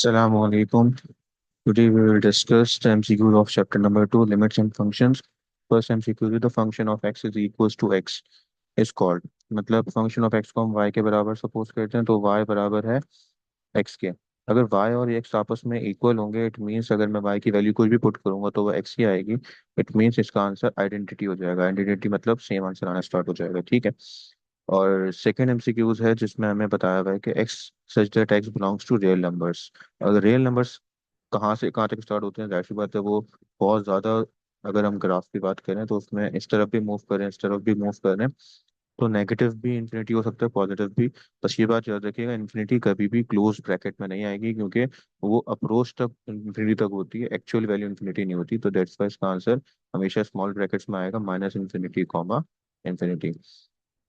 Assalamu alaikum. Today we will discuss the MCQs of chapter number 2, limits and functions. First MCQ is the function of x is equals to x is called. मतलब function of x को हम y के बराबर suppose करते हैं तो y बराबर है x के। अगर y और x आपस में इक्वल होंगे इट मीन्स अगर मैं y की वैल्यू कुछ भी पुट करूंगा तो वो x ही आएगी। इट मीन्स इसका आंसर आइडेंटिटी हो जाएगा। आइडेंटिटी मतलब सेम आंसर आना स्टार्ट हो जाएगा। ठीक है। और सेकेंड एमसीक्यूज है जिसमें हमें बताया हुआ है कि x such that x belongs to real numbers. अगर रियल नंबर्स कहाँ से कहाँ तक स्टार्ट होते हैं जाहिर सी बात है वो बहुत ज़्यादा। अगर हम ग्राफ की बात करें तो उसमें इस तरफ भी मूव करें इस तरफ भी मूव करें तो नेगेटिव भी इन्फिनिटी हो सकता है पॉजिटिव भी। बस ये बात याद रखिएगा इन्फिनिटी कभी भी क्लोज ब्रैकेट में नहीं आएगी क्योंकि वो अप्रोच तक इन्फिनिटी तक होती है एक्चुअल वैल्यू इन्फिनिटी नहीं होती। तो दैट्स वाई इसका आंसर हमेशा स्मॉल ब्रैकेट्स में आएगा माइनस इन्फिनिटी कॉमा इन्फिनिटी।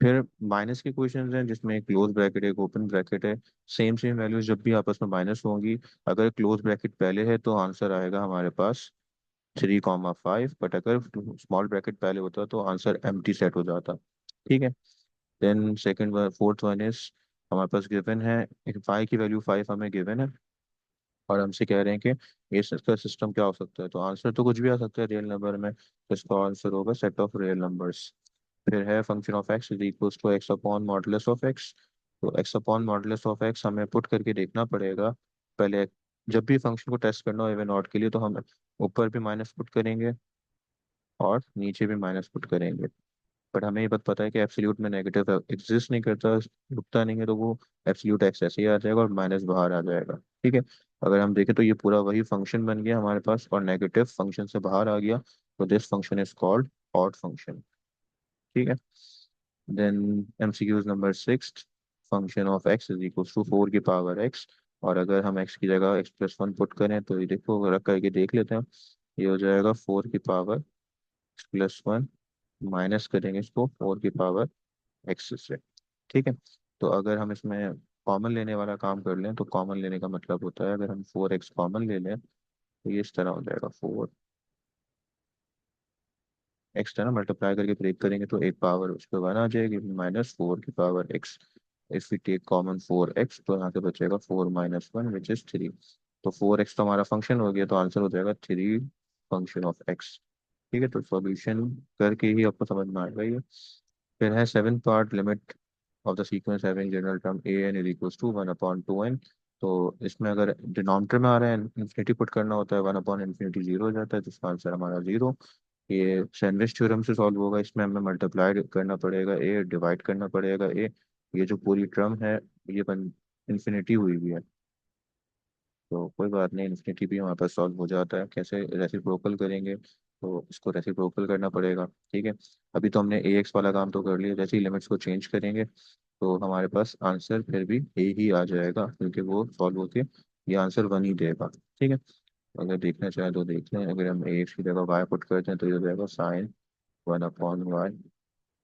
फिर माइनस के क्वेश्चंस हैं जिसमें एक क्लोज ब्रैकेट है एक ओपन ब्रैकेट है। सेम सेम वैल्यूज जब भी आपस में माइनस होंगी अगर क्लोज ब्रैकेट पहले है तो आंसर आएगा हमारे पास 3,5। बट अगर स्मॉल ब्रैकेट पहले होता तो आंसर एम्प्टी सेट हो जाता। ठीक है। Then second fourth one is हमारे पास गिवन है एक फाइव की वैल्यू 5 हमें गिवन है और हमसे कह रहे हैं कि ये इसका सिस्टम क्या हो सकता है। तो आंसर तो कुछ भी आ सकता है रियल नंबर में तो इसका आंसर होगा सेट ऑफ रियल नंबर्स। फिर है function of x is equals to x upon modulus of x. तो x upon modulus of x हमें पुट करके देखना पड़ेगा पहले। जब भी फंक्शन को टेस्ट करना हो इवन ऑड के लिए तो हम ऊपर भी माइनस पुट करेंगे और नीचे भी माइनस पुट करेंगे। बट हमें ये बात पता है कि एब्सोल्यूट में नेगेटिव एग्जिस्ट नहीं करता रुकता नहीं है तो वो एब्सोल्यूट एक्स ऐसे ही आ जाएगा और माइनस बाहर आ जाएगा। ठीक है। अगर हम देखें तो ये पूरा वही फंक्शन बन गया हमारे पास और नेगेटिव फंक्शन से बाहर आ गया तो this function is called odd function. ठीक है। Then MCQs number six function of x is equal to 4 की पावर एक्स। और अगर हम एक्स की जगह x+1 पुट करें तो ये देखो रख करके देख लेते हैं। ये हो जाएगा 4 की पावर x+1 माइनस करेंगे इसको 4 की पावर एक्स से। ठीक है। तो अगर हम इसमें कॉमन लेने वाला काम कर लें तो कॉमन लेने का मतलब होता है अगर हम 4x कॉमन ले लें तो ये इस तरह हो जाएगा 4x है ना मल्टीप्लाई करके ब्रेक करेंगे तो एक पावर उस पर 1 आ जाएगी माइनस 4 की power x। If we take common 4x तो यहाँ से बचेगा 4 - 1 विच इज 3। तो 4x तो हमारा फंक्शन हो गया तो आंसर हो जाएगा 3 फंक्शन ऑफ x। ठीक है। तो सॉल्यूशन करके ही आपको समझ में आएगा ये। फिर है seven part limit of the sequence having general term a n is equals to 1/2n। तो इसमें अगर डिनोमिनेटर में आ रहा है इन्फिनिटी पुट करना होता है 1/इन्फिनिटी जीरो हो जाता है तो इसका आंसर हमारा जीरो। ये सैंडविच थ्योरम से सॉल्व होगा इसमें हमें मल्टीप्लाई करना पड़ेगा ए डिवाइड करना पड़ेगा ए। ये जो पूरी टर्म है ये बन इन्फिनिटी हुई हुई है तो कोई बात नहीं इन्फिनिटी भी हमारे पास सॉल्व हो जाता है। कैसे रेसिप्रोकल करेंगे तो इसको रेसिप्रोकल करना पड़ेगा। ठीक है। अभी तो हमने ए एक्स वाला काम तो कर लिया जैसे ही लिमिट्स को चेंज करेंगे तो हमारे पास आंसर फिर भी ए ही आ जाएगा क्योंकि वो सॉल्व होके ये आंसर 1 ही देगा। ठीक है। अगर देखना चाहें तो देख लें अगर हम ए एक्स की जगह वाई पुट करते हैं तो ये हो जाएगा साइन 1/y।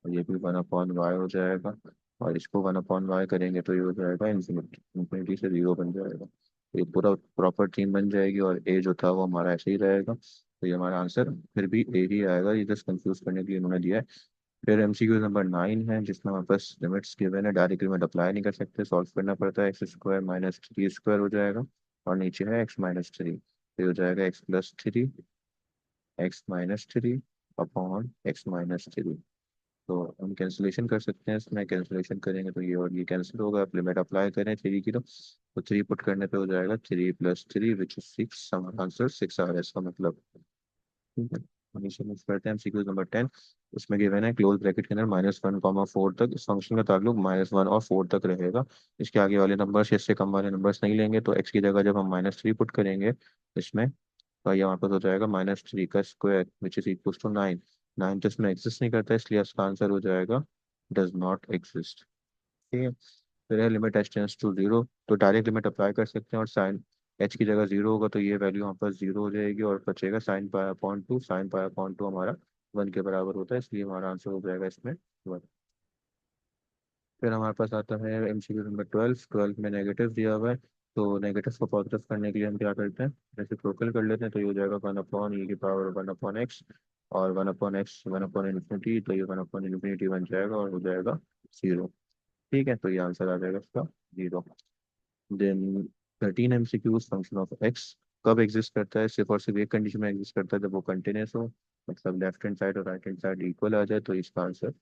और ये भी 1/y हो जाएगा और इसको 1/y करेंगे तो ये हो जाएगा इन्फिनिटी इन्फिनिटी से जीरो बन जाएगा। तो ये पूरा प्रॉपर थीम बन जाएगी और ए जो था वो हमारा ऐसे ही रहेगा तो ये हमारा आंसर फिर भी ए ही आएगा। ये जस्ट कंफ्यूज करने के लिए उन्होंने दिया है। फिर एमसीक्यू नंबर 9 है जिसमें हमारे पास लिमिट्स गिवन है डायरेक्ट लिमिट अप्लाई नहीं कर सकते सॉल्व करना पड़ता है x² - 3² हो जाएगा और नीचे है x - 3 तो ये हो जाएगा x+3 x - 3 अपॉन x - 3। तो हम कैंसिलेशन कर सकते हैं इसमें कैंसिलेशन करेंगे तो ये और ये कैंसिल होगा। आप लिमिट अप्लाई करें थ्री की तो थ्री पुट करने पे हो जाएगा 3 + 3 विच इज 6। आंसर 6 आ रहा है इसका मतलब। ठीक है। हमेशा मूव करते हैं हम सीक्वेंस नंबर 10। उसमें गिवन है क्लोज ब्रैकेट के अंदर -1, 4 तक इस फंक्शन का ताल्लुक -1 और 4 तक रहेगा। इसके आगे वाले नंबर्स इससे कम वाले नंबर्स नहीं लेंगे तो एक्स की जगह जब हम -3 पुट करेंगे इसमें तो ये हमारे पास हो जाएगा -3 का square which is equal to 9। 9 तो इसमें एग्जिस्ट नहीं करता इसलिए इसका आंसर हो जाएगा डज नॉट एग्जिस्ट। ठीक है। फिर है limit h tends to zero तो डायरेक्ट लिमिट अप्लाई कर सकते हैं और साइन एच की जगह जीरो होगा तो ये वैल्यू यहाँ पर जीरो हो जाएगी और बचेगा sin π/2। sin π/2 हमारा 1 के बराबर होता है इसलिए हमारा आंसर हो जाएगा इसमें 1। फिर हमारे पास आता है एमसीक्यू नंबर 12। 12 में नेगेटिव दिया हुआ है तो नेगेटिव को पॉजिटिव करने के लिए हम क्या करते हैं रेसिप्रोकल कर लेते हैं तो ये हो जाएगा 1/e⁻1/x और 1/x 1/इन्फिनिटी तो ये 1/इन्फिनिटी बन जाएगा और हो जाएगा जीरो। ठीक है। तो ये आंसर आ जाएगा इसका zero. Then 13 MCQs function of x कब एग्जिस्ट करता है? सिर्फ और सिर्फ एक कंडीशन में एग्जिस्ट करता है, जब वो कंटिन्यूस हो, मतलब लेफ्ट हैंड साइड और राइट हैंड साइड इक्वल आ जाए, तो इसका आंसर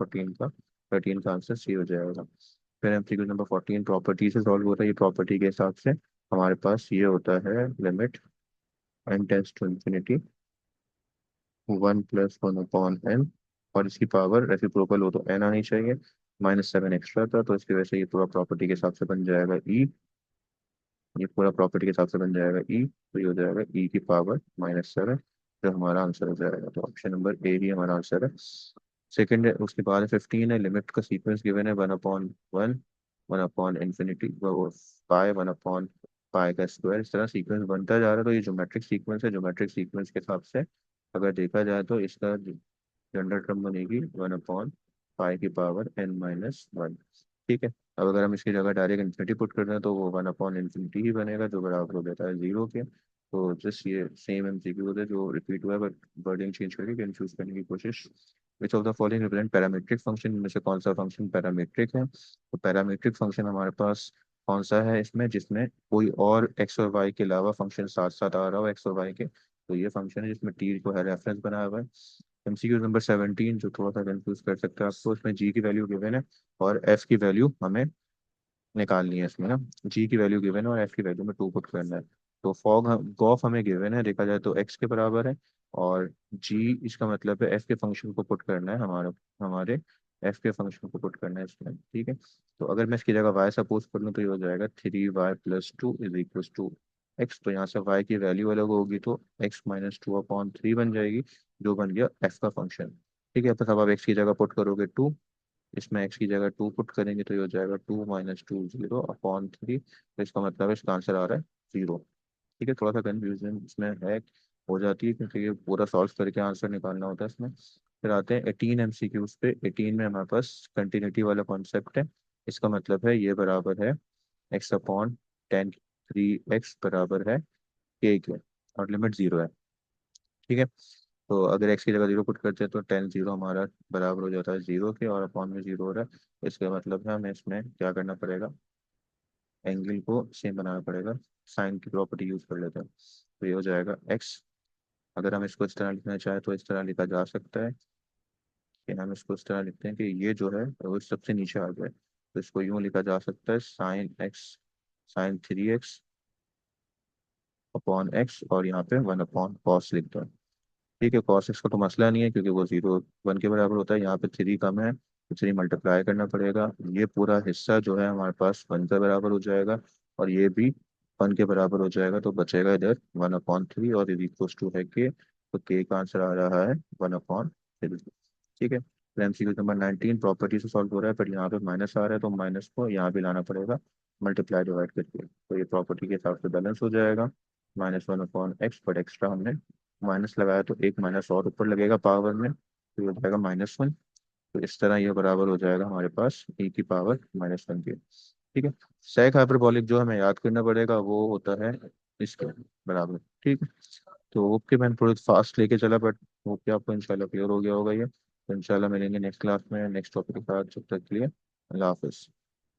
13 का आंसर सी हो जाएगा। फिर MCQ नंबर 14 प्रॉपर्टी से सॉल्व होता है। ये प्रॉपर्टी के हिसाब से हमारे पास ये होता है limit n tends to infinity 1 + 1/n, और इसकी पावर रेसिप्रोकल हो तो n आनी चाहिए, -7 एक्स्ट्रा था, तो इसकी वजह से ये पूरा प्रॉपर्टी के हिसाब से बन जाएगा ई। ये पूरा प्रॉपर्टी के हिसाब से बन जाएगा ई, तो ये हो जाएगा ई की पावर -7, जो हमारा आंसर हो जाएगा। तो ऑप्शन नंबर ए ही हमारा आंसर है। सेकंड है, उसके बाद 15 है, लिमिट का सीक्वेंस गिवन है 1/1, 1/इंफिनिटी, पाई, 1/पाई का स्क्वायर, इस तरह सीक्वेंस बनता जा रहा है। तो ये ज्योमेट्रिक सीक्वेंस है। ज्योमेट्रिक सीक्वेंस के हिसाब से अगर देखा जाए तो इसका जनरल टर्म बनेगी 1/पाई की पावर n-1। ठीक है। अब अगर हम इसकी जगह डायरेक्ट इन्फिनिटी पुट कर दें तो वो 1/इंफिनिटी ही बनेगा, जो बराबर हो जाता है 0 के। तो जस्ट ये सेम MCQ है जो रिपीट हुआ है, बट वर्डिंग चेंज करके कंफ्यूज करने की कोशिश। Which of the following represent parametric function, इनमें से कौन सा फंक्शन पैरामीट्रिक है? तो पैरामीट्रिक फंक्शन हमारे पास कौन सा है इसमें जिसमें कोई और एक्स और वाई के अलावा फंक्शन साथ साथ आ रहा हो एक्स और वाई के? तो ये फंक्शन है जिसमें टी को है रेफरेंस बनाया हुआ है। MCQ नंबर 17 जो थोड़ा सा कंफ्यूज कर सकता है आपको, इसमें जी की वैल्यू गिवन है और एफ की वैल्यू हमें निकालनी है इसमें ना। जी की वैल्यू गिवन है और एफ की वैल्यू में 2 पुट करना है। तो फॉग गॉफ हमें गिवन है, देखा जाए तो एक्स के बराबर है, और जी इसका मतलब है एफ के फंक्शन को पुट करना है, हमारे हमारे एफ के फंक्शन को पुट करना है इसमें। ठीक है। तो अगर मैं इसकी जगह वाई सपोज कर लूँ तो ये हो जाएगा 3y + 2 = x। तो यहाँ से y की वैल्यू अलग होगी तो x - 2/3 बन जाएगी, जो बन गया f का फंक्शन। ठीक है। तो अब आप x की जगह पुट करोगे 2, इसमें x की जगह 2 पुट करेंगे तो ये हो जाएगा 2 - 2 0/3। तो इसका मतलब है इसका आंसर आ रहा है 0। ठीक है। थोड़ा सा कंफ्यूजन इसमें है, हो जाती है, क्योंकि ये पूरा सॉल्व करके आंसर निकालना होता है इसमें। फिर आते हैं 18 MCQs पे। 18 में हमारे पास कंटिन्यूटी वाला कॉन्सेप्ट है। इसका मतलब है ये बराबर है x/tan 3x बराबर है k के, और लिमिट 0 है। ठीक है। तो अगर x की जगह 0 पुट करते हैं तो tan 0 हमारा बराबर हो जाता है 0 के, और अपॉन में 0 हो रहा है। इसका मतलब है हमें इसमें क्या करना पड़ेगा, एंगल को सेम बनाना पड़ेगा। साइन की प्रॉपर्टी यूज कर लेते हैं, तो ये हो जाएगा x। अगर हम इसको इस तरह लिखना चाहें तो इस तरह लिखा जा सकता है कि हम इसको इस तरह लिखते हैं कि ये जो है वो सबसे नीचे आ जाए, तो इसको यूँ लिखा जा सकता है sin 3x अपॉन x, और यहाँ पे 1/cos लिख दो। ठीक है। कॉस एक्स का तो मसला नहीं है क्योंकि वो 0 1 के बराबर होता है। यहाँ पे 3 कम है तो 3 मल्टीप्लाई करना पड़ेगा। ये पूरा हिस्सा जो है हमारे पास 1 के बराबर हो जाएगा, और ये भी 1 के बराबर हो जाएगा, तो बचेगा इधर 1/3, और इज इक्वल्स टू है के, तो के का आंसर आ रहा है 1/3। ठीक है। तो MCQ नंबर 19 प्रॉपर्टी से सॉल्व हो रहा है, पर यहाँ पे माइनस आ रहा है तो माइनस को यहाँ भी लाना पड़ेगा मल्टीप्लाई डिवाइड करके, तो ये प्रॉपर्टी के हिसाब से बैलेंस हो जाएगा। -1/x, बट एक्स्ट्रा हमने माइनस लगाया तो एक माइनस और ऊपर लगेगा पावर में, तो ये हो जाएगा -1। तो इस तरह ये बराबर हो जाएगा हमारे पास e की पावर -1 के। ठीक है। सेक हाइपरबॉलिक जो हमें याद करना पड़ेगा वो होता है इसके बराबर। ठीक है। तो ओके, मैंने थोड़ी फास्ट लेके चला, बट होप कि आपको इंशाल्लाह क्लियर हो गया होगा ये। तो इंशाल्लाह मिलेंगे नेक्स्ट क्लास में नेक्स्ट टॉपिक के साथ। जब तक के लिए अल्लाह हाफिज़।